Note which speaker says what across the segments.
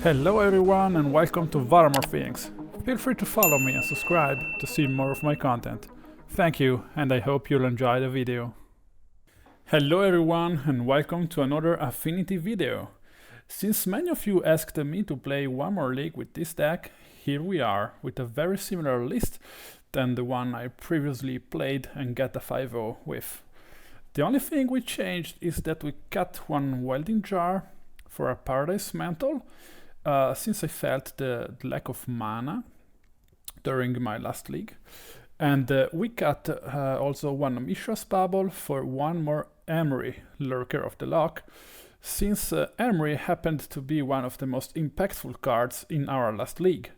Speaker 1: Hello everyone and welcome to Varamore Things. Feel free to follow me and subscribe to see more of my content. Thank you, and I hope you'll enjoy the video. Hello everyone and welcome to another Affinity video. Since many of you asked me to play one more league with this deck, here we are with a very similar list than the one I previously played and got a 5-0 with. The only thing we changed is that we cut one Welding Jar for a Paradise Mantle, since I felt the lack of mana during my last league. And we cut also one Mishra's Bauble for one more Emry, Lurker of the Loch, since Emry happened to be one of the most impactful cards in our last league.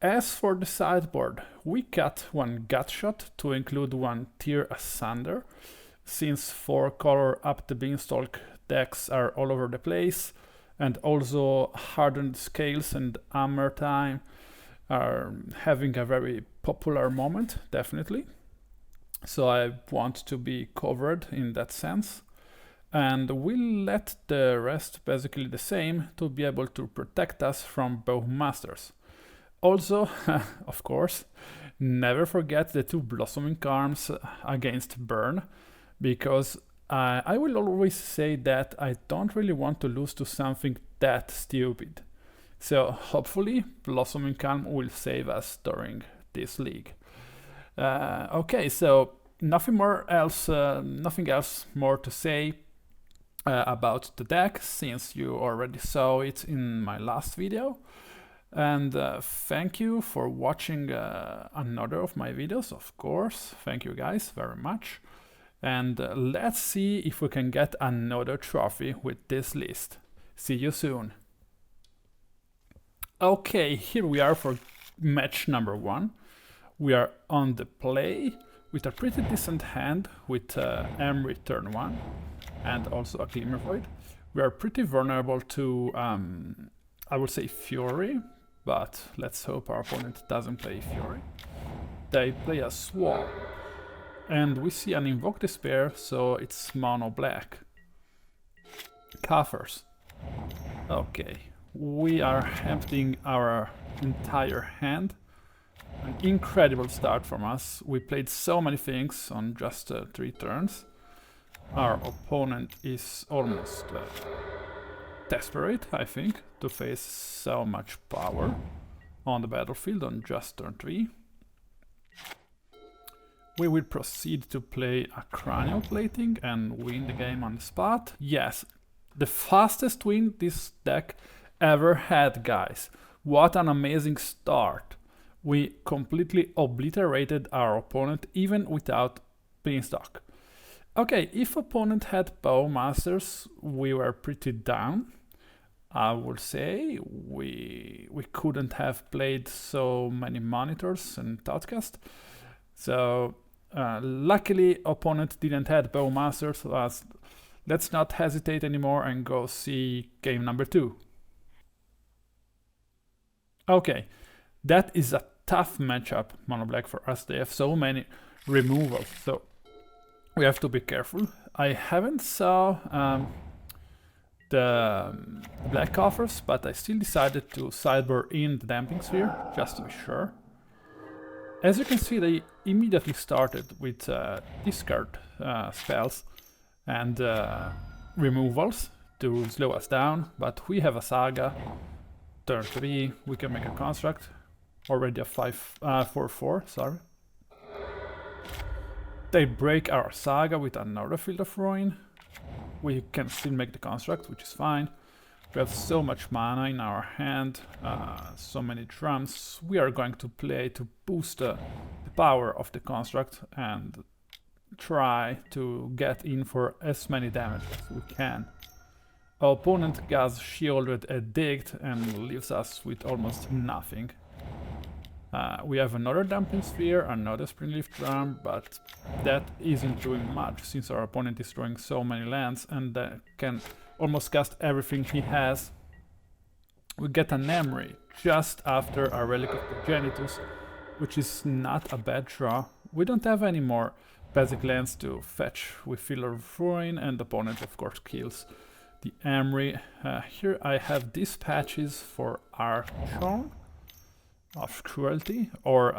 Speaker 1: As for the sideboard, we cut one Gutshot to include one Tear Asunder, since 4-color Up the Beanstalk decks are all over the place, and also Hardened Scales and Hammer Time are having a very popular moment, definitely. So I want to be covered in that sense. And we'll let the rest basically the same to be able to protect us from Bowmasters. Also, of course, never forget the 2 Blossoming Charms against Burn, because I will always say that I don't really want to lose to something that stupid. So hopefully Blossoming Calm will save us during this league. Okay, so nothing else more to say about the deck, since you already saw it in my last video. And thank you for watching another of my videos, of course. Thank you guys very much. And let's see if we can get another trophy with this list. See you soon. Okay, here we are for match number 1. We are on the play with a pretty decent hand with Emry turn 1 and also a Glimmervoid. We are pretty vulnerable to, I would say, Fury, but let's hope our opponent doesn't play Fury. They play a Swamp. And we see an Invoke Despair, so it's mono black. Coffers. Okay, we are emptying our entire hand. An incredible start from us. We played so many things on just 3 turns. Our opponent is almost desperate, I think, to face so much power on the battlefield on just turn 3. We will proceed to play a Cranial Plating and win the game on the spot. Yes, the fastest win this deck ever had, guys. What an amazing start. We completely obliterated our opponent even without Beanstalk. Okay, if opponent had Bowmasters, we were pretty down. I would say we couldn't have played so many monitors and Thoughtcast. So luckily opponent didn't have Bowmasters, so let's not hesitate anymore and go see game number 2. Okay, that is a tough matchup, mono black, for us. They have so many removals, so we have to be careful. I haven't saw the black offers, but I still decided to sideboard in the Damping Sphere, just to be sure. As you can see, they immediately started with discard spells and removals to slow us down, but we have a Saga. Turn 3, we can make a construct. Already a 4/4, sorry. They break our Saga with another Field of Ruin. We can still make the construct, which is fine. We have so much mana in our hand, so many drums. We are going to play to boost the power of the construct and try to get in for as many damage as we can. Our opponent got shielded a Digged and leaves us with almost nothing. We have another Damping Sphere, another Springleaf Drum, but that isn't doing much since our opponent is throwing so many lands and can almost cast everything he has. We get an Emry just after a Relic of Progenitus, which is not a bad draw. We don't have any more basic lands to fetch with Field of Ruin, and the opponent of course kills the Emry. Here I have dispatches for Archon of Cruelty or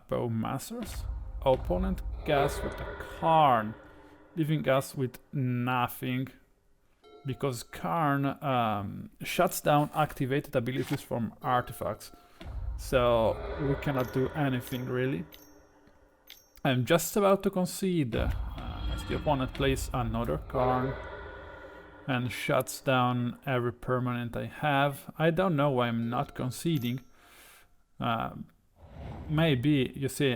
Speaker 1: Bowmasters. Opponent gas with a Karn, leaving us with nothing because Karn shuts down activated abilities from artifacts, so we cannot do anything really. I'm just about to concede as the opponent plays another Karn and shuts down every permanent I have. I don't know why I'm not conceding. Maybe, you see,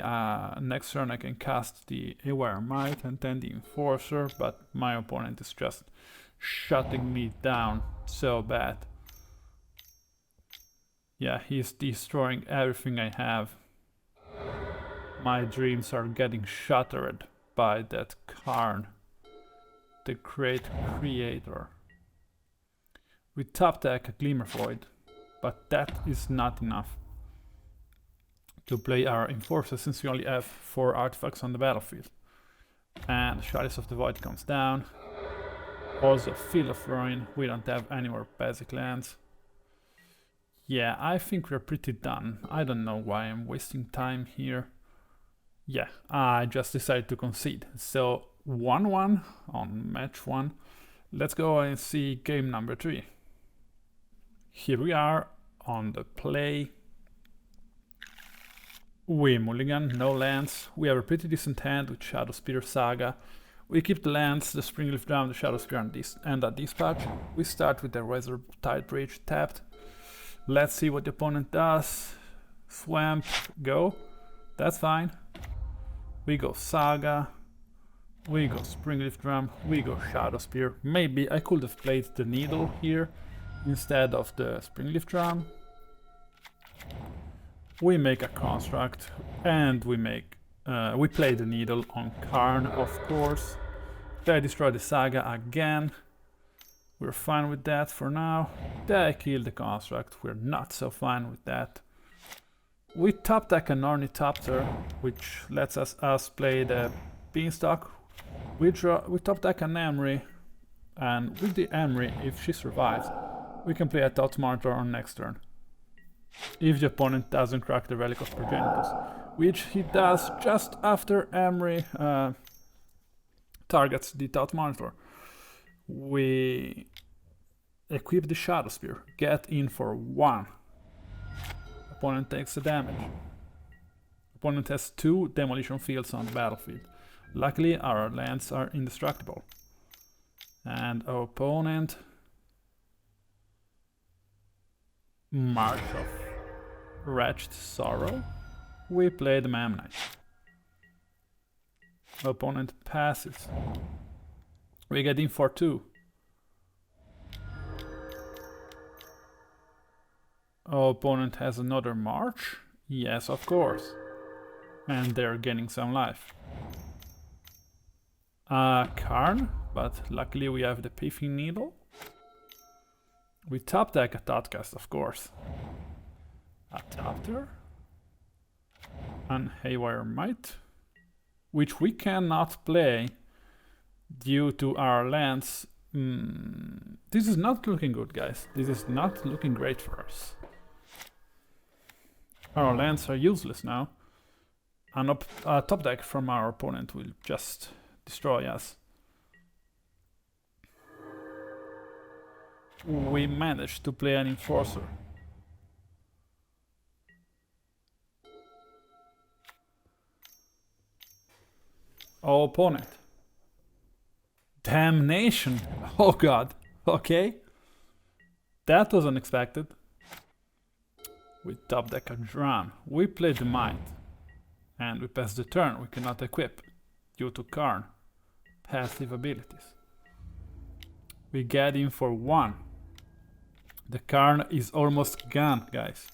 Speaker 1: next turn I can cast the Haywire Mite and then the Enforcer, but my opponent is just shutting me down so bad. Yeah, he's destroying everything I have. My dreams are getting shattered by that Karn, the great creator. We top deck a Glimmervoid, but that is not enough to play our Enforcer since we only have 4 artifacts on the battlefield. And Shadows of the Void comes down. Also Field of Ruin, we don't have any more basic lands. Yeah, I think we're pretty done. I don't know why I'm wasting time here. Yeah, I just decided to concede. So 1-1 on match 1. Let's go and see game number 3. Here we are on the play. We mulligan, no lands. We have a pretty decent hand with Shadowspear, Saga. We keep the lands, the Springleaf Drum, the Shadowspear and a dispatch. We start with the Razortide Bridge tapped. Let's see what the opponent does. Swamp, go. That's fine. We go Saga. We go Springleaf Drum. We go Shadowspear. Maybe I could have played the Needle here instead of the Springleaf Drum. We make a construct and we play the Needle on Karn, of course. They destroy the Saga again. We're fine with that for now. They kill the construct. We're not so fine with that. We top deck an Ornithopter, which lets us play the Beanstalk. We top deck an Emry, and with the Emry, if she survives, we can play a Thoughtcast on next turn. If the opponent doesn't crack the Relic of Progenitus, which he does just after Emry targets the Thoughtcast. We equip the Shadowspear, get in for 1. Opponent takes the damage. Opponent has 2 demolition fields on the battlefield. Luckily our lands are indestructible. And our opponent... March of Wretched Sorrow. We play the Memnite. Opponent passes. We get in for 2. Our opponent has another March? Yes, of course. And they're gaining some life. Karn, but luckily we have the Pithing Needle. We top deck a Thoughtcast, of course. A Thoughtcast. An Haywire Mite, which we cannot play due to our lands. This is not looking good, guys. This is not looking great for us. Our lands are useless now. A top deck from our opponent will just destroy us. We managed to play an Enforcer. Our opponent. Damnation! Oh god. Okay. That was unexpected. We top deck a Drum. We play the Mite. And we pass the turn. We cannot equip due to Karn. Passive abilities. We get in for 1. The Karn is almost gone, guys.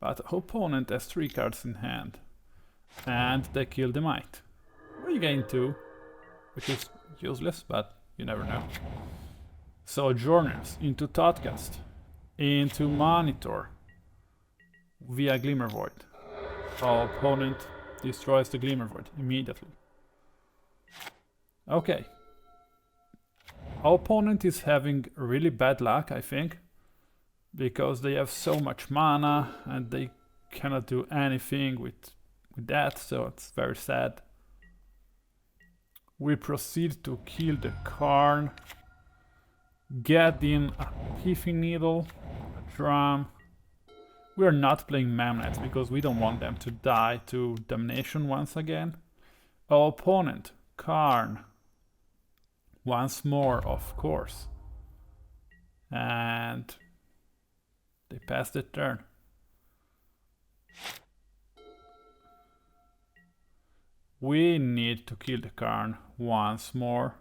Speaker 1: But opponent has 3 cards in hand. And they kill the Mite. We gain 2, which is useless, but you never know. Sojourners into Thoughtcast, into Monitor, via Glimmervoid. Our opponent destroys the Glimmervoid immediately. Okay. Our opponent is having really bad luck, I think, because they have so much mana and they cannot do anything with that, so it's very sad. We proceed to kill the Karn, get in a Pithing Needle, a Drum. We are not playing Memnite because we don't want them to die to Damnation once again. Our opponent, Karn, once more, of course. And they pass the turn. We need to kill the Karn once more.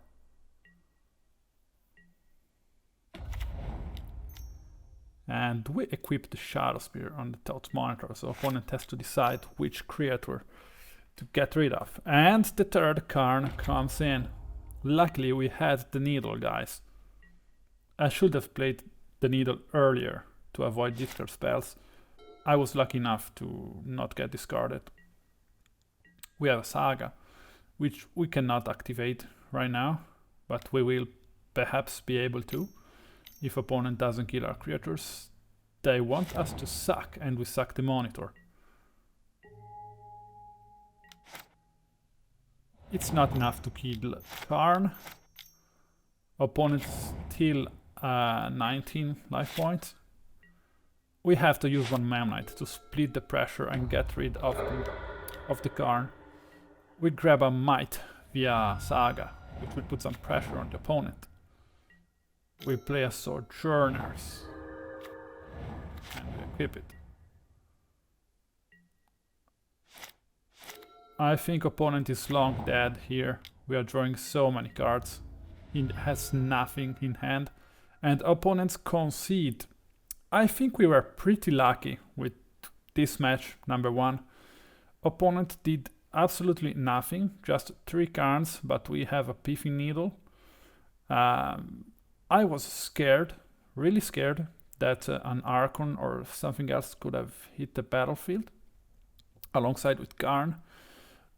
Speaker 1: And we equip the Shadowspear on the Thought Monitor, so opponent has to decide which creature to get rid of. And the third Karn comes in. Luckily we had the Needle, guys. I should have played the Needle earlier to avoid discard spells. I was lucky enough to not get discarded. We have a Saga, which we cannot activate right now, but we will perhaps be able to. If opponent doesn't kill our creatures, they want us to suck, and we suck the Monitor. It's not enough to kill Karn. Opponent still 19 life points. We have to use one Memnite to split the pressure and get rid of the Karn. We grab a Mite via Saga, which will put some pressure on the opponent. We play a Sojourner and we equip it. I think opponent is long dead here. We are drawing so many cards. He has nothing in hand. And opponents concede. I think we were pretty lucky with this match, number one. Opponent did absolutely nothing, just 3 cards, but we have a Pithing Needle. I was scared, really scared, that an Archon or something else could have hit the battlefield alongside with Karn.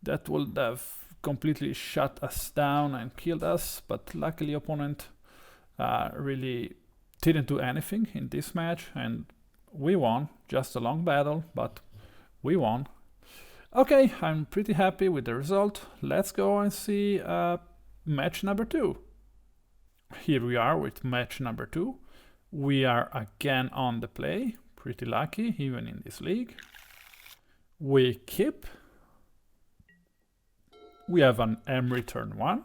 Speaker 1: That would have completely shut us down and killed us, but luckily opponent really didn't do anything in this match, and we won. Just a long battle, but we won. Okay, I'm pretty happy with the result. Let's go and see match number 2. Here we are with match number 2. We are again on the play. Pretty lucky, even in this league. We keep. We have an Emry turn 1.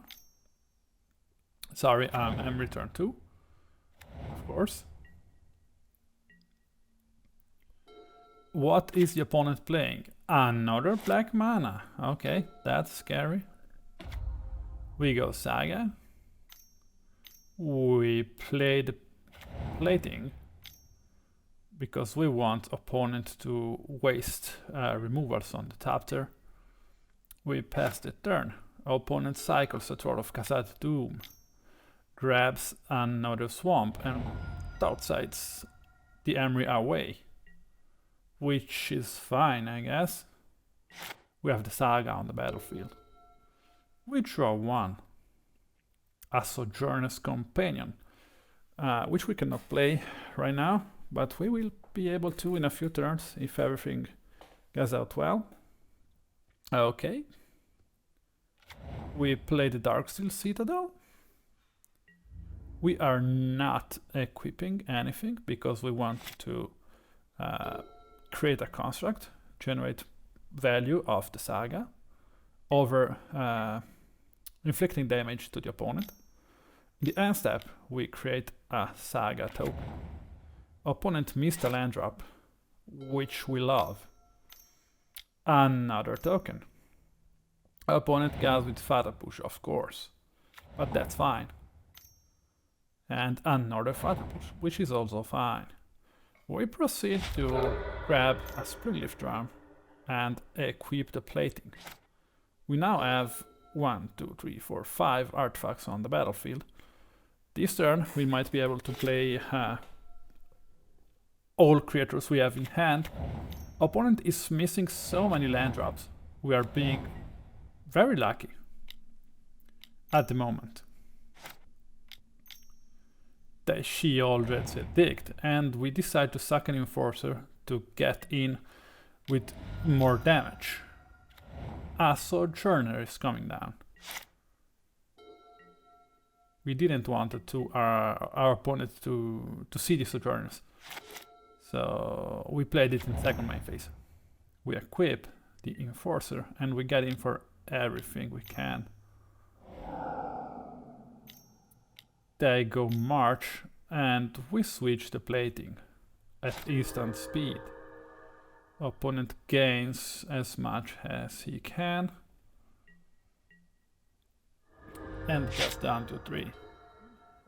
Speaker 1: Sorry, Emry turn 2. Of course. What is the opponent playing? Another black mana. Okay, that's scary. We go Saga. We play the Plating because we want opponent to waste removals on the Thopter. We pass the turn. Opponent cycles a Troll of Khazad Doom, grabs another Swamp and outsides the Emry away, which is fine, I guess. We have the Saga on the battlefield. We draw 1. A Sojourner's Companion, which we cannot play right now, but we will be able to in a few turns if everything goes out well. Okay. We play the Darksteel Citadel. We are not equipping anything because we want to create a construct, generate value of the Saga over inflicting damage to the opponent. In the end step, we create a Saga token. Opponent missed a land drop, which we love. Another token. Opponent goes with Fatal Push, of course, but that's fine. And another Fatal Push, which is also fine. We proceed to grab a Springleaf Drum and equip the Plating. We now have 1, 2, 3, 4, 5 artifacts on the battlefield. This turn we might be able to play all creatures we have in hand. Opponent is missing so many land drops. We are being very lucky at the moment. she already digged, and we decide to sack an Enforcer to get in with more damage. A Sojourner is coming down. We didn't want our opponent to see the Sojourners, so we played it in second main phase. We equip the Enforcer and we get in for everything we can. They go March and we switch the plating at instant speed. Opponent gains as much as he can and gets down to 3.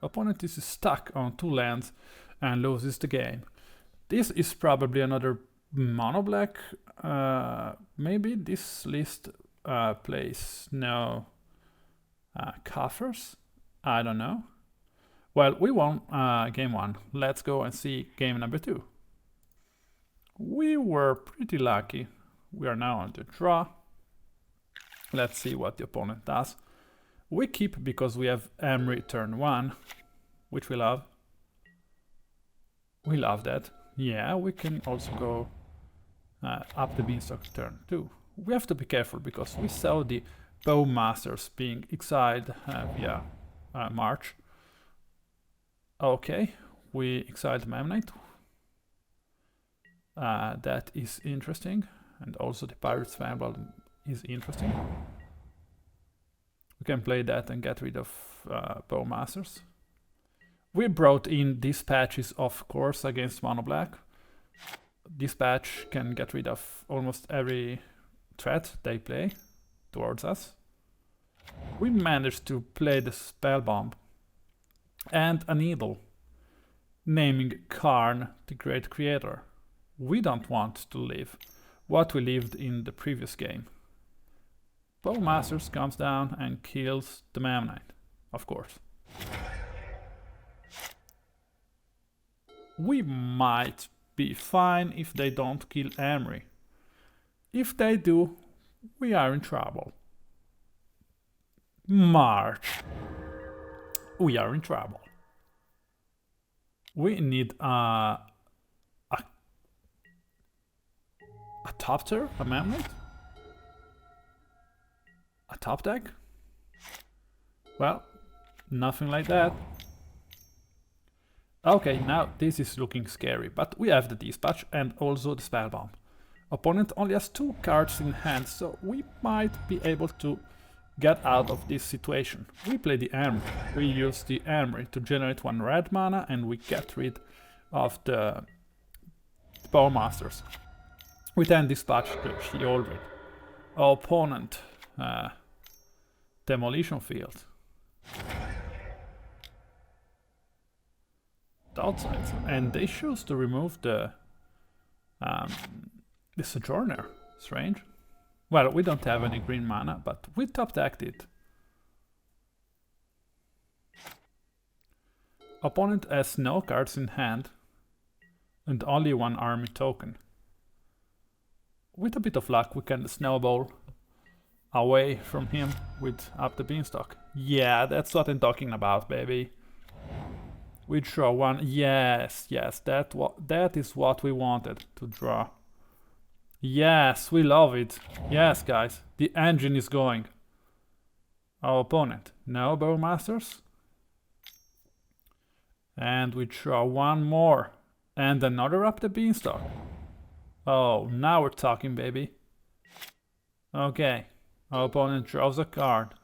Speaker 1: Opponent is stuck on 2 lands and loses the game. This is probably another mono black. Maybe this list plays no coffers. I don't know. Well, we won game 1. Let's go and see game number 2. We were pretty lucky. We are now on the draw. Let's see what the opponent does. We keep because we have Emry turn 1, which we love. We love that. Yeah, we can also go up the Beanstalk turn 2. We have to be careful because we saw the Bowmasters being exiled via March. Okay, we exiled Memnite. That is interesting, and also the Pyrite Spellbomb is interesting. We can play that and get rid of Bowmasters. We brought in dispatches, of course, against mono black. Dispatch can get rid of almost every threat they play towards us. We managed to play the Spellbomb and a Needle, naming Karn the Great Creator. We don't want to live what we lived in the previous game. Bowmasters comes down and kills the Memnite, of course. We might be fine if they don't kill Emry. If they do, we are in trouble. March. We are in trouble. We need a Ornithopter, a Memnite? A top deck? Well, nothing like that. Okay, now this is looking scary, but we have the dispatch and also the Spellbomb. Opponent only has 2 cards in hand, so we might be able to get out of this situation. We play the Emry. We use the Emry to generate 1 red mana and we get rid of the Bowmasters. We then dispatch the Sheoldred. Our opponent, Demolition Field. Outside, and they choose to remove the Sojourner. Strange. Well, we don't have any green mana, but we top-decked it. Opponent has no cards in hand and only 1 army token. With a bit of luck, we can snowball away from him with Up the Beanstalk. Yeah, that's what I'm talking about, baby. We draw 1. Yes, that is what we wanted to draw. Yes, we love it. Yes, guys, the engine is going. Our opponent, no Bowmasters. And we draw 1 more. And another Up the Beanstalk. Oh, now we're talking, baby. Okay, our opponent draws a card.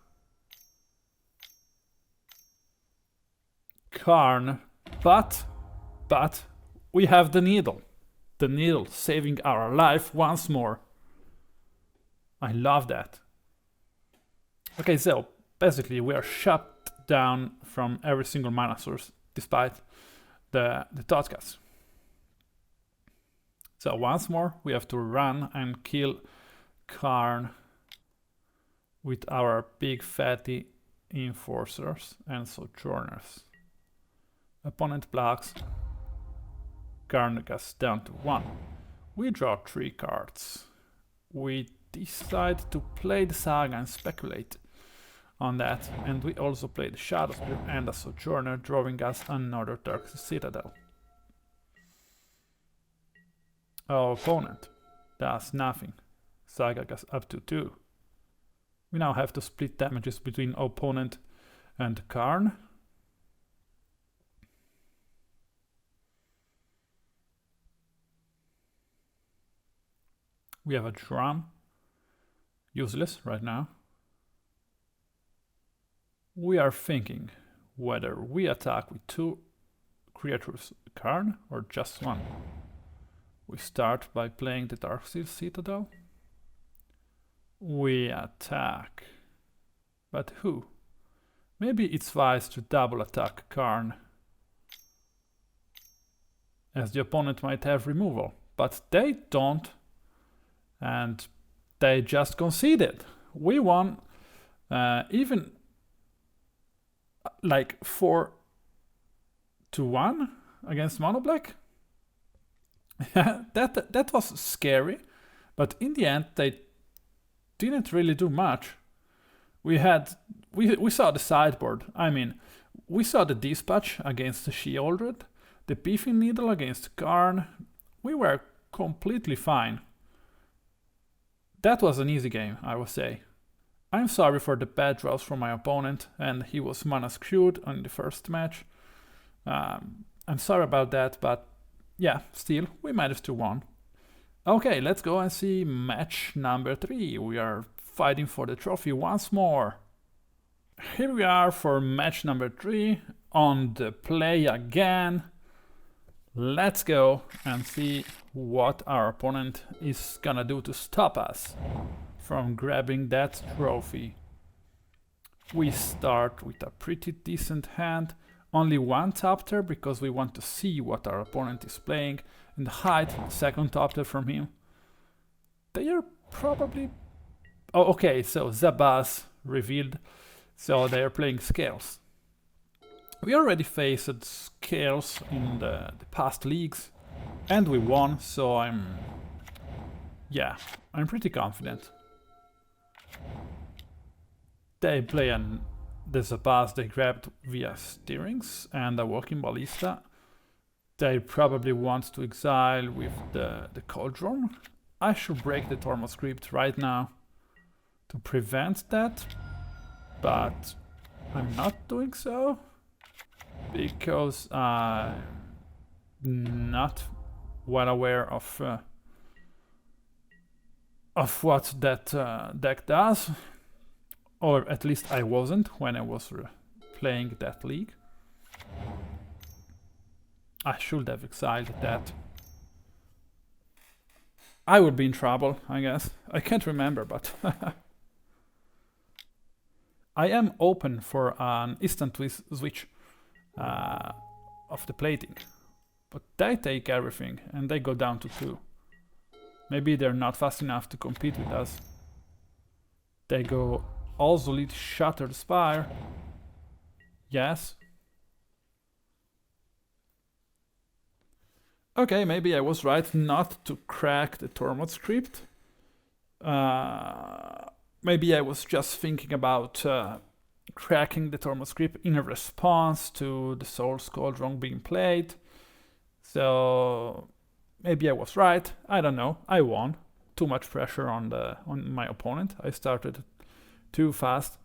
Speaker 1: Karn, but we have the Needle. The Needle saving our life once more. I love that. Okay, so basically we are shut down from every single mana source despite the Thoughtcast. So once more we have to run and kill Karn with our big fatty Enforcers and Sojourners. Opponent blocks. Karn gets down to 1. We draw 3 cards. We decide to play the Saga and speculate. on that, and we also played Shadowspear and a Sojourner, drawing us another Darksteel Citadel. Our opponent does nothing. Saga goes up to 2. We now have to split damages between opponent and Karn. We have a Drum. Useless right now. We are thinking whether we attack with 2 creatures Karn or just 1. We start by playing the Darksteel Citadel. We attack. But who? Maybe it's wise to double attack Karn, as the opponent might have removal, but they don't, and they just conceded. We won even like 4-1 against Mono Black. that was scary, but in the end they didn't really do much. We saw the sideboard. I mean, we saw the Dispatch against the Sheoldred, the Pithing Needle against Karn. We were completely fine. That was an easy game, I would say. I'm sorry for the bad draws from my opponent, and he was mana screwed on the first match. I'm sorry about that, but yeah, still, we managed to win. Okay, let's go and see match number 3. We are fighting for the trophy once more. Here we are for match number 3, on the play again. Let's go and see what our opponent is gonna do to stop us from grabbing that trophy. We start with a pretty decent hand, only 1 Thopter because we want to see what our opponent is playing and hide the second Thopter from him. They are probably... Oh, okay, so Zabaz revealed, so they are playing Scales. We already faced Scales in the past leagues, and we won, so I'm pretty confident. They play the Zabaz they grabbed via Steerings and a Walking Ballista. They probably want to exile with the Cauldron. I should break the Tormod script right now to prevent that, but I'm not doing so because I'm not well aware of what that deck does, or at least I wasn't when I was playing that league. I should have exiled that. I would be in trouble, I guess. I can't remember, but I am open for an instant switch of the plating, but they take everything and they go down to 2. Maybe they're not fast enough to compete with us. They go also lead Shattered Spire. Yes. Okay, maybe I was right not to crack the Tormod script. Maybe I was just thinking about cracking the Tormod script in a response to the Soul's Cauldron being played. So maybe I was right. I don't know. I won. Too much pressure on my opponent. I started too fast.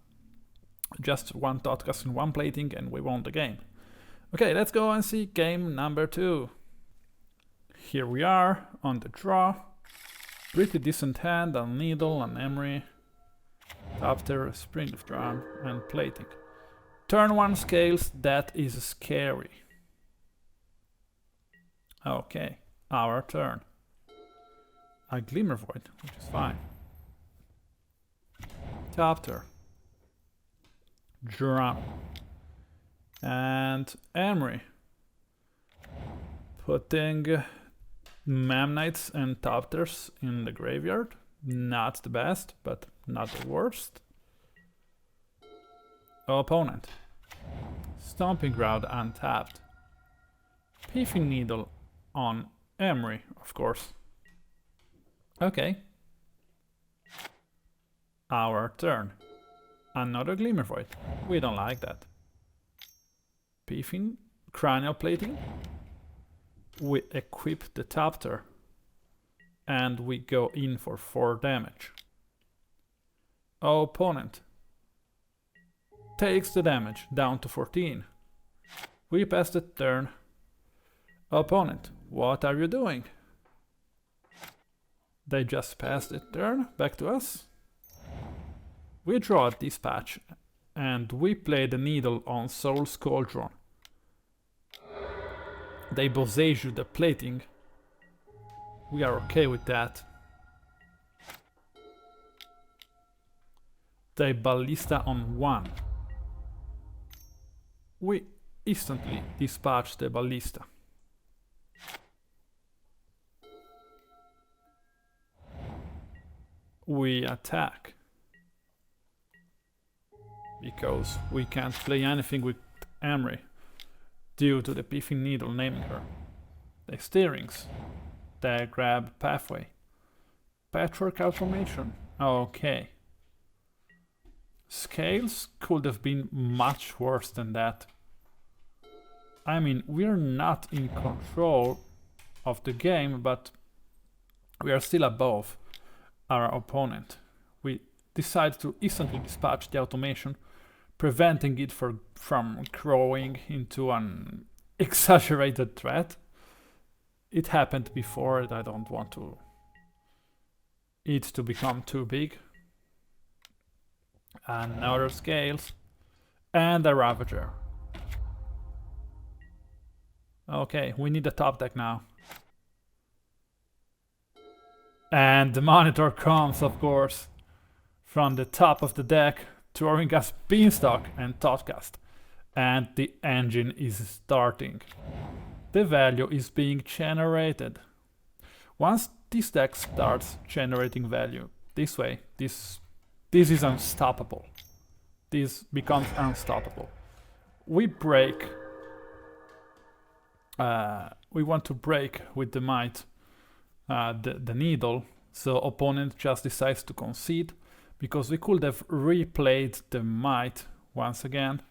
Speaker 1: Just 1 Thoughtcast and 1 plating, and we won the game. Okay, let's go and see game number 2. Here we are on the draw. Pretty decent hand, a Needle, an Emry, Thopter, Springleaf Drum, and plating. Turn 1 Scales, that is scary. Okay, our turn. A Glimmervoid, which is fine. Thopter, Drum, and Emry. Putting Memnites and Thopters in the graveyard. Not the best, but not the worst. Opponent. Stomping Ground untapped. Pithing Needle on Emry, of course. Okay. Our turn. Another Glimmervoid. We don't like that. Pithing, Cranial Plating. We equip the Thopter. And we go in for 4 damage. Opponent takes the damage down to 14. We pass the turn. Opponent, what are you doing? They just passed the turn back to us. We draw a Dispatch and we play the Needle on Soul's Cauldron. They Bosage the Plating. We are okay with that. They Ballista on 1. We instantly dispatch the Ballista. We attack. Because we can't play anything with Emry due to the Pithing Needle naming her. The Steerings. They grab Pathway. Patchwork Automation. Okay. Scales could have been much worse than that. I mean, we're not in control of the game, but we are still above our opponent. We decide to instantly dispatch the automation, preventing it from growing into an exaggerated threat. It happened before, and I don't want it to become too big. Another Scales. And a Ravager. Okay, we need a top deck now. And the Monitor comes, of course, from the top of the deck, throwing us Beanstalk and Thoughtcast. And the engine is starting. The value is being generated. Once this deck starts generating value, this way, this is unstoppable. This becomes unstoppable. We break. We want to break with the Mite the Needle, so opponent just decides to concede, because we could have replayed the Mite once again,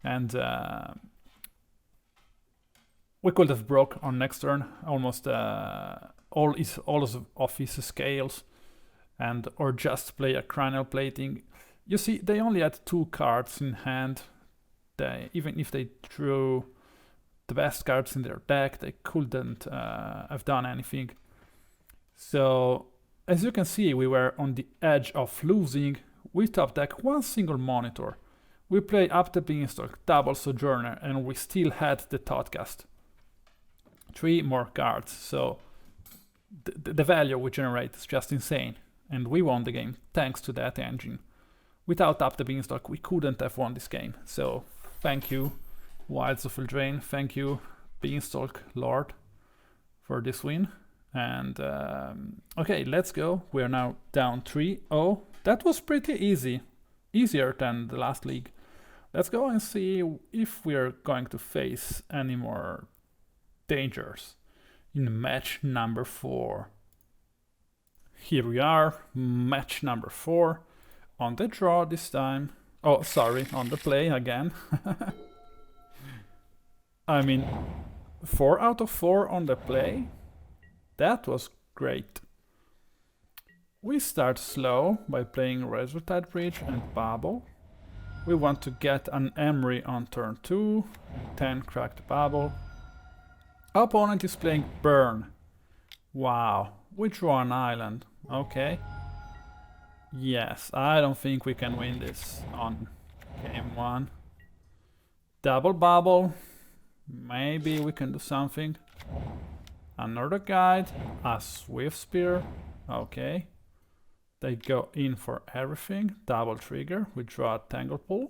Speaker 1: and we could have broke on next turn almost all of his Scales, and or just play a Cranial Plating. You see, they only had 2 cards in hand. Even if they drew the best cards in their deck, they couldn't have done anything. So, as you can see, we were on the edge of losing. We top deck 1 single Monitor. We play Up the Beanstalk, double Sojourner, and we still had the Thoughtcast. 3 more cards, so the value we generate is just insane. And we won the game thanks to that engine. Without Up the Beanstalk, we couldn't have won this game. So, thank you, Wilds of Eldraine. Thank you, Beanstalk Lord, for this win. And okay, let's go. We are now down 3-0. That was pretty easy. Easier than the last league. Let's go and see if we are going to face any more dangers in match number 4. Here we are, match number 4. On the draw this time. Oh, sorry, on the play again. I mean, 4 out of 4 on the play. That was great. We start slow by playing Razortide Bridge and Bauble. We want to get an Emry on turn 2, 10 crack the Bauble. Opponent is playing Burn. Wow, we draw an island. Okay. Yes, I don't think we can win this on game 1. Double Bauble. Maybe we can do something. Another guide, a Swift Spear. Okay. They go in for everything. Double trigger. We draw a Tanglepool.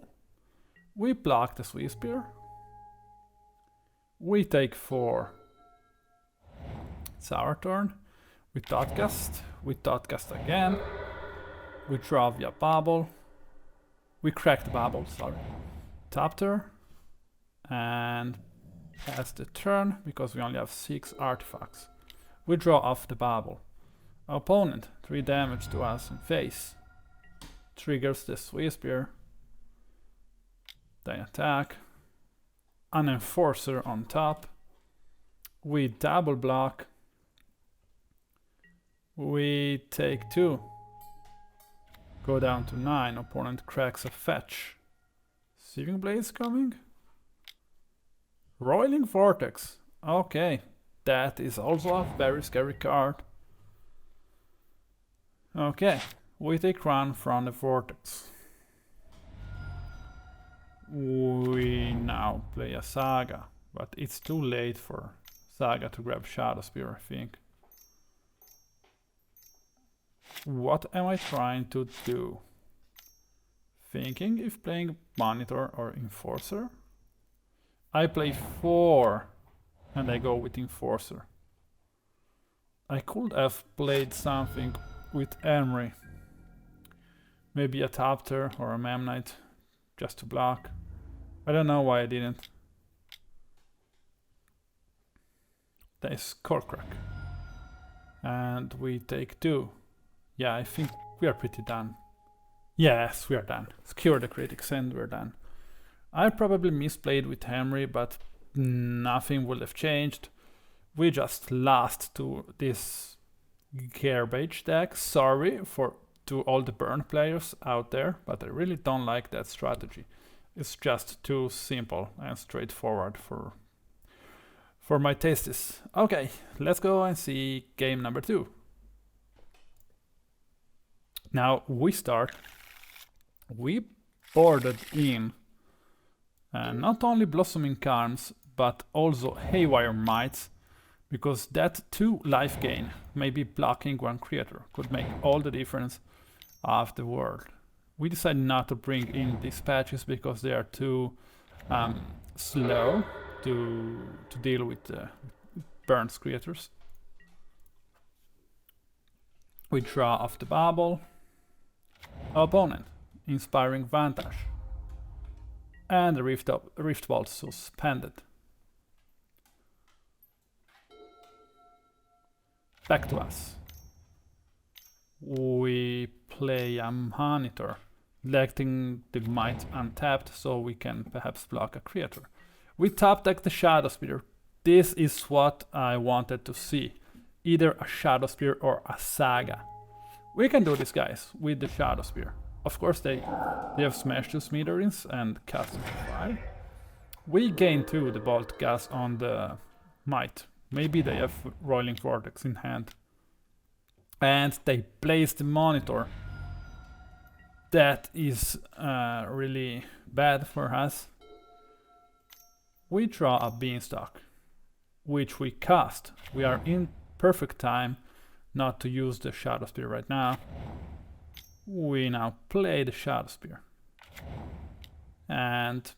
Speaker 1: We block the Swift Spear. We take 4. It's our turn. We Thoughtcast. We Thoughtcast again. We draw via Bauble. We crack the Bauble, sorry. Thopter. And pass the turn, because we only have 6 artifacts. We draw off the Bauble. Opponent, 3 damage to us in face. Triggers the Swift Spear. They attack. An Enforcer on top. We double block. We take 2. Go down to 9. Opponent cracks a fetch. Searing Blade's coming. Roiling Vortex. Okay. That is also a very scary card. Okay. We take run from the Vortex. We now play a Saga. But it's too late for Saga to grab Shadowspear, I think. What am I trying to do? Thinking if playing Monitor or Enforcer. I play 4 and I go with Enforcer. I could have played something with Emry. Maybe a Thoughtcast or a Memnite just to block. I don't know why I didn't. That is Crack. And we take 2. Yeah, I think we are pretty done. Yes, we are done. Skewer the critics and we're done. I probably misplayed with Emry, but nothing will have changed. We just lost to this garbage deck. Sorry to all the burn players out there, but I really don't like that strategy. It's just too simple and straightforward for my tastes. Okay, let's go and see game number 2. Now we start. We boarded in not only Blossoming Calms, but also Haywire Mites, because that 2 life gain, maybe blocking 1 creature, could make all the difference of the world. We decided not to bring in these patches because they are too slow to deal with burnt creatures. We draw off the Bauble. Opponent, Inspiring Vantage. And the Rift Bolt suspended. Back to us. We play a Monitor, letting the Mite untapped so we can perhaps block a creature. We top deck the Shadowspear. This is what I wanted to see. Either a Shadowspear or a Saga. We can do this, guys, with the Shadowspear. Of course, they have smashed 2 Smithereens and cast 5. We gain 2 the Bolt Gas on the Mite. Maybe they have Roiling Vortex in hand. And they place the Monitor. That is really bad for us. We draw a Beanstalk, which we cast. We are in perfect time not to use the Shadowspear right now. We now play the Shadowspear. And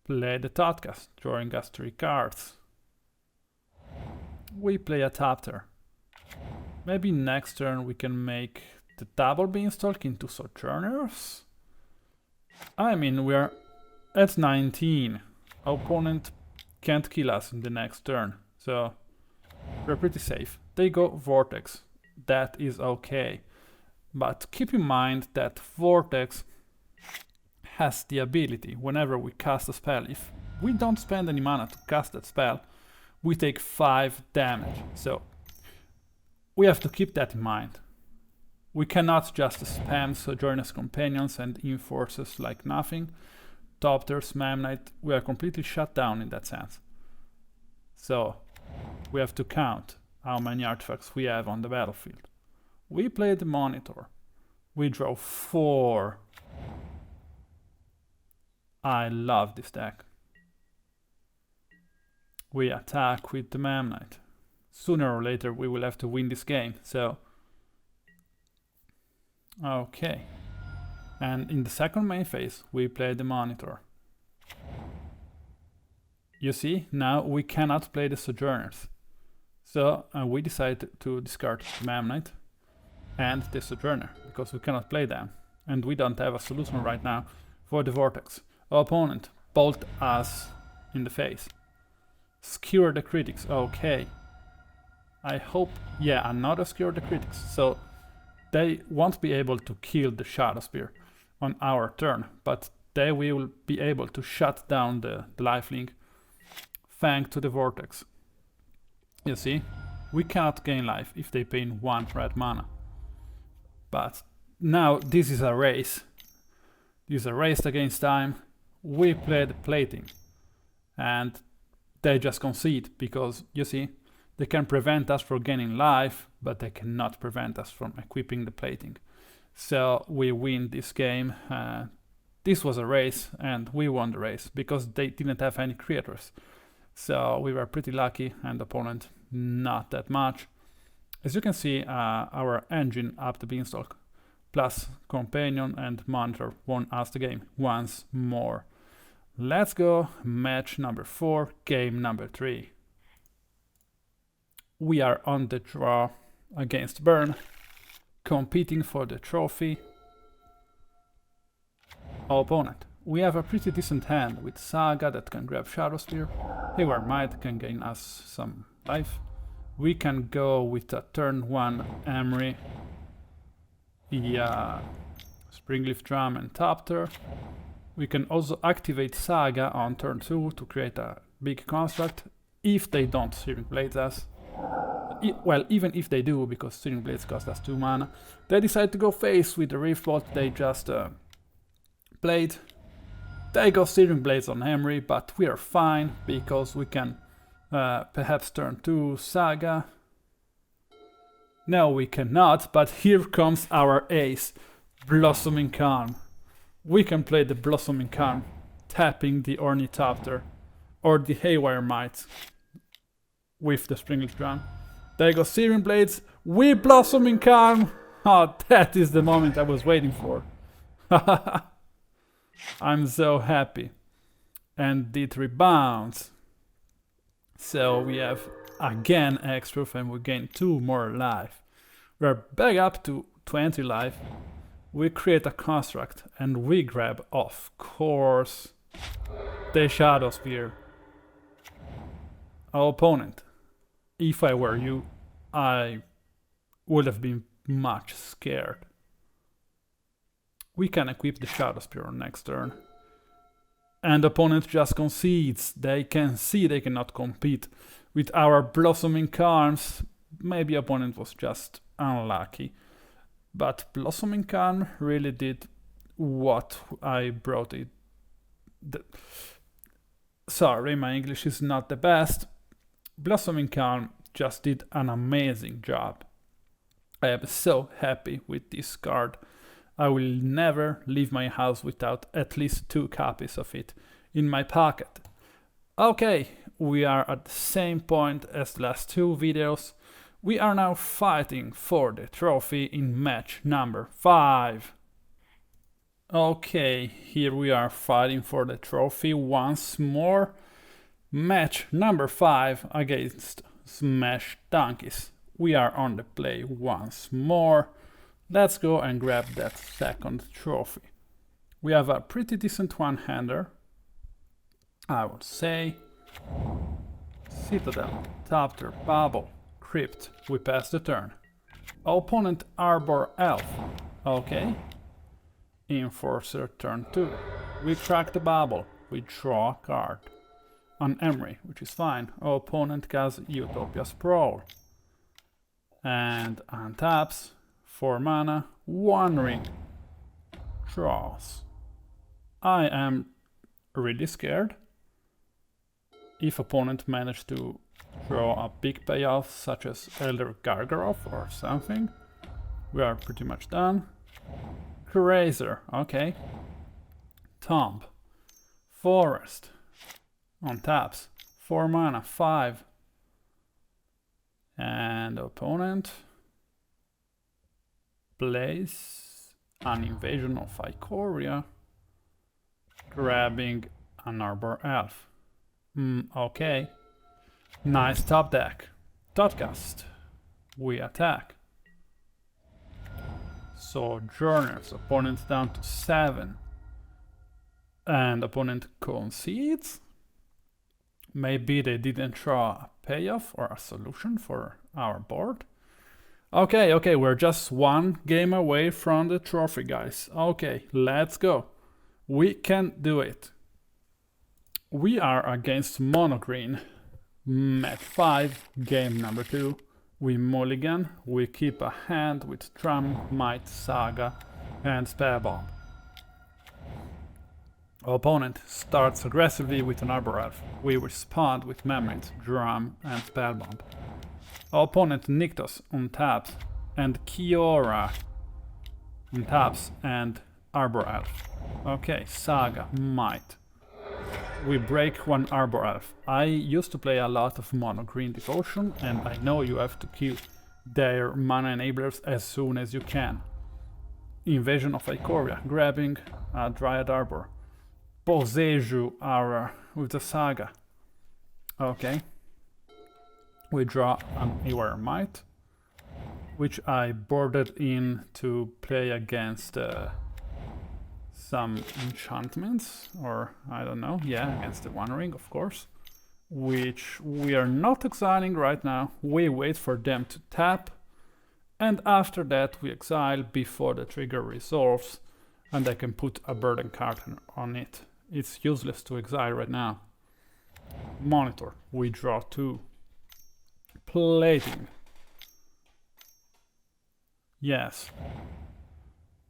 Speaker 1: play the Thoughtcast, drawing us 3 cards. We play a Thoughtcast. Maybe next turn we can make the double Beanstalk into Sojourners. I mean, we are at 19. Our opponent can't kill us in the next turn, so we're pretty safe. They go Vortex. That is okay. But keep in mind that Vortex has the ability, whenever we cast a spell, if we don't spend any mana to cast that spell, we take 5 damage. So we have to keep that in mind. We cannot just spam Sojourner's Companions and Enforcers like nothing. Thoughtcast, Memnite, we are completely shut down in that sense. So we have to count how many artifacts we have on the battlefield. We play the Monitor. We draw 4. I love this deck. We attack with the Memnite. Sooner or later we will have to win this game, so... Okay. And in the second main phase we play the Monitor. You see, now we cannot play the Sojourners. So we decided to discard the Memnite and the Sojourner, because we cannot play them. And we don't have a solution right now for the Vortex. Our opponent bolt us in the face. Skewer the critics, okay. I hope, yeah, another Skewer the critics. So they won't be able to kill the Shadowspear on our turn, but they will be able to shut down the lifelink thanks to the vortex. You see, we cannot gain life if they pay in 1 red mana. But now this is a race. This is a race against time. We played plating and they just concede because, you see, they can prevent us from gaining life, but they cannot prevent us from equipping the plating. So we win this game. This was a race and we won the race because they didn't have any creators. So we were pretty lucky and the opponent not that much. As you can see, our engine Up the Beanstalk plus Companion and Monitor won us the game once more. Let's go, match number 4, game number 3. We are on the draw against Burn, competing for the trophy. Our opponent. We have a pretty decent hand with Saga that can grab Shadowspear. Haywire Mite can gain us some life. We can go with a turn 1 Emry. Yeah, Springleaf Drum and Ornithopter. We can also activate Saga on turn 2 to create a big construct if they don't Searing Blades us. Well, even if they do, because Searing Blades cost us 2 mana. They decide to go face with the Riftbolt they just played. They go Searing Blades on Emry, but we are fine because we can perhaps turn 2 Saga. No, we cannot, but here comes our ace, Blossoming Calm. We can play the Blossoming Calm, tapping the Ornithopter or the Haywire Mite with the Springleaf Drum. There go Searing Blades, we Blossoming Calm! Oh, that is the moment I was waiting for. I'm so happy. And it rebounds. So we have again X-Proof and we gain 2 more life. We're back up to 20 life. We create a construct and we grab, of course, the Shadowspear. Our opponent. If I were you, I would have been much scared. We can equip the Shadowspear on next turn. And opponent just concedes. They can see they cannot compete with our Blossoming Calms. Maybe opponent was just unlucky. But Blossoming Calm really did what I brought it. Sorry, my English is not the best. Blossoming Calm just did an amazing job. I am so happy with this card. I will never leave my house without at least 2 copies of it in my pocket. Okay, we are at the same point as the last 2 videos. We are now fighting for the trophy in match number 5. Okay, here we are fighting for the trophy once more. Match number 5 against Smash Donkeys. We are on the play once more. Let's go and grab that second trophy. We have a pretty decent one-hander, I would say. Citadel, Ornithopter, Bauble, Crypt. We pass the turn. Opponent Arbor Elf. Okay. Enforcer turn 2. We crack the Bauble. We draw a card. On Emry, which is fine. Opponent has Utopia Sprawl. And untaps. 4 mana. 1 ring. Draws. I am really scared. If opponent managed to draw a big payoff such as Elder Gargaroth or something, we are pretty much done. Razor, okay. Tomb. Forest. On taps. 4 mana, 5. And opponent plays an Invasion of Ikoria, grabbing an Arbor Elf. Okay. Nice top deck. Thoughtcast. We attack. Sojourners. Opponent down to 7. And opponent concedes. Maybe they didn't draw a payoff or a solution for our board. Okay, we're just 1 game away from the trophy, guys. Okay, let's go. We can do it. We are against mono green. Match 5, game number 2. We mulligan, we keep a hand with Drum, Mite, Saga and Spellbomb. Our opponent starts aggressively with an Arbor Elf. We respond with Memnite, Drum and Spellbomb. Our opponent Nyctos untaps and Kiora untaps and Arbor Elf. Okay, Saga, Mite. We break one Arbor Elf. I used to play a lot of mono green devotion and I know you have to kill their mana enablers as soon as you can. Invasion of Ikoria, grabbing a Dryad Arbor. Poseju Aura with the Saga. Okay. We draw an Haywire Mite, which I boarded in to play against some enchantments, or I don't know, yeah, against the One Ring, of course, which we are not exiling right now. We wait for them to tap, and after that we exile before the trigger resolves, and I can put a burden card on it. It's useless to exile right now. Monitor, we draw 2. Plating. Yes.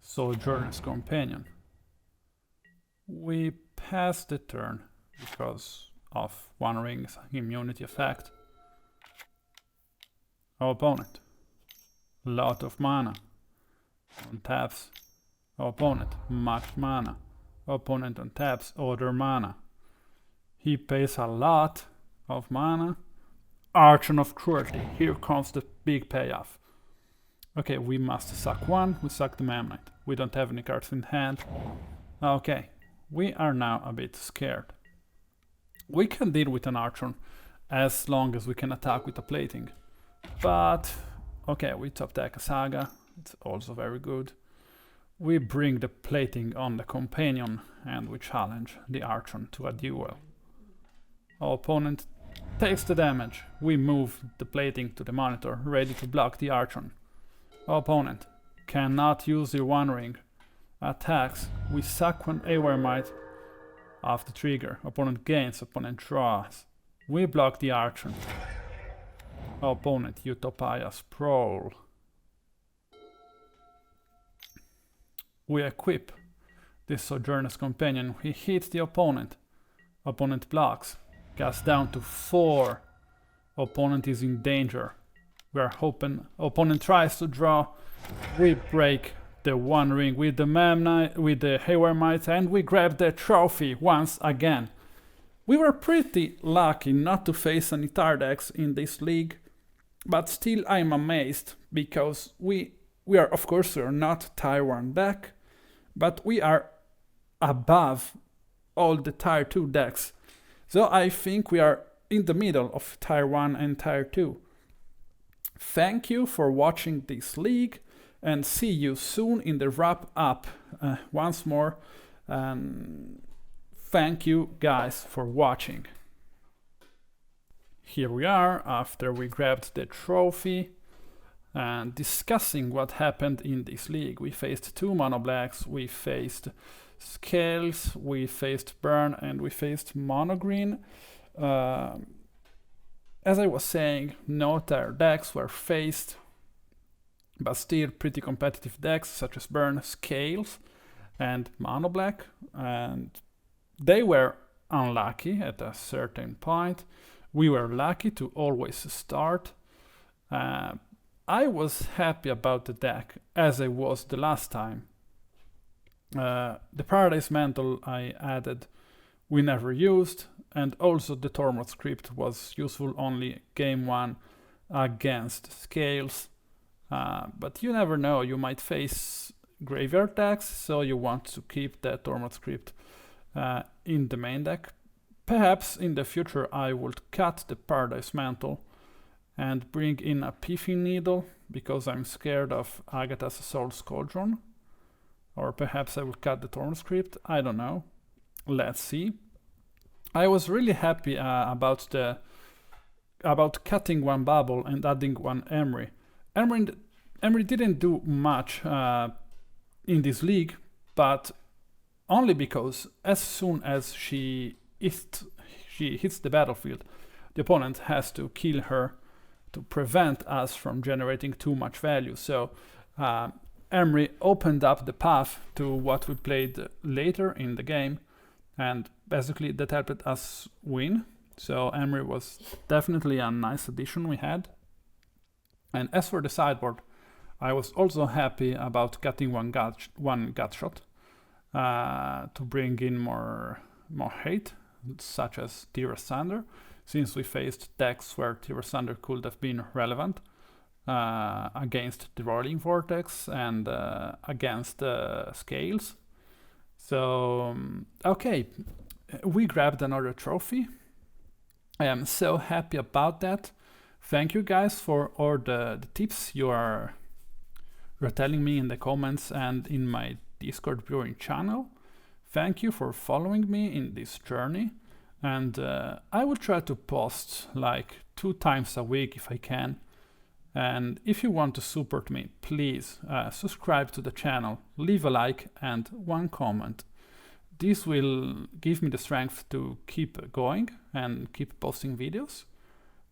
Speaker 1: Sojourner's Companion. We pass the turn because of One Ring's immunity effect. Our opponent. Lot of mana. Untaps. Our opponent. Much mana. Our opponent untaps other mana. He pays a lot of mana. Archon of Cruelty. Here comes the big payoff. Okay, we must sack one. We sack the Memnite. We don't have any cards in hand. Okay, we are now a bit scared. We can deal with an Archon as long as we can attack with a Plating. But, okay, we top deck a Saga. It's also very good. We bring the Plating on the Companion and we challenge the Archon to a duel. Our opponent takes the damage. We move the Plating to the monitor, ready to block the Archon. Our opponent cannot use the One Ring. Attacks. We sack one Haywire Mite off the trigger. Opponent gains, opponent draws. We block the Archon. Our opponent Utopia Sprawl. We equip this Sojourner's Companion. We hit the opponent. Opponent blocks. Cast down to 4. Opponent is in danger. We are hoping. Opponent tries to draw. We break the One Ring with the Memnite, with the Haywire Mite, and we grab the trophy once again. We were pretty lucky not to face any tier decks in this league, but still I'm amazed because we are, of course, we're not tier 1 deck, but we are above all the tier 2 decks. So I think we are in the middle of tier 1 and tier 2. Thank you for watching this league and see you soon in the wrap up. Once more, thank you guys for watching. Here we are after we grabbed the trophy and discussing what happened in this league. We faced 2 mono blacks, we faced Scales, we faced Burn, and we faced mono green. As I was saying, no tier decks were faced, but still pretty competitive decks such as Burn, Scales, and mono black, and they were unlucky at a certain point. We were lucky to always start. I was happy about the deck as I was the last time. The Paradise Mantle I added we never used, and also the Tormod script was useful only game 1 against Scales. But you never know, you might face graveyard decks, so you want to keep that Tormod script in the main deck. Perhaps in the future I would cut the Paradise Mantle and bring in a Pithing Needle, because I'm scared of Agatha's Soul Squadron. Or perhaps I will cut the Tormod script, I don't know. Let's see. I was really happy about cutting one Bauble and adding one Emry. Emry didn't do much in this league, but only because as soon as she hits the battlefield, the opponent has to kill her to prevent us from generating too much value. So Emry opened up the path to what we played later in the game, and basically that helped us win. So Emry was definitely a nice addition we had. And as for the sideboard, I was also happy about getting one gut shot to bring in more hate, such as Tear Asunder, since we faced decks where Tear Asunder could have been relevant against the Rolling Vortex and against Scales. So, okay, we grabbed another trophy. I am so happy about that. Thank you guys for all the tips you're telling me in the comments and in my Discord viewing channel. Thank you for following me in this journey. And I will try to post like 2 times a week if I can. And if you want to support me, please subscribe to the channel, leave a like and 1 comment. This will give me the strength to keep going and keep posting videos,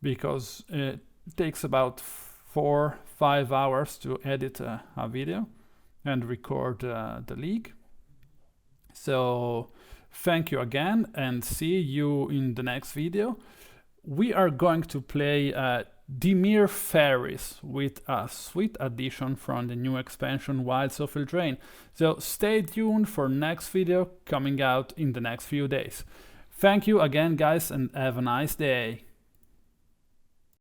Speaker 1: because it takes about 4-5 hours to edit a video and record the league. So thank you again and see you in the next video. We are going to play Myr Fairies with a sweet addition from the new expansion Wilds of Eldraine. So stay tuned for next video coming out in the next few days. Thank you again guys and have a nice day.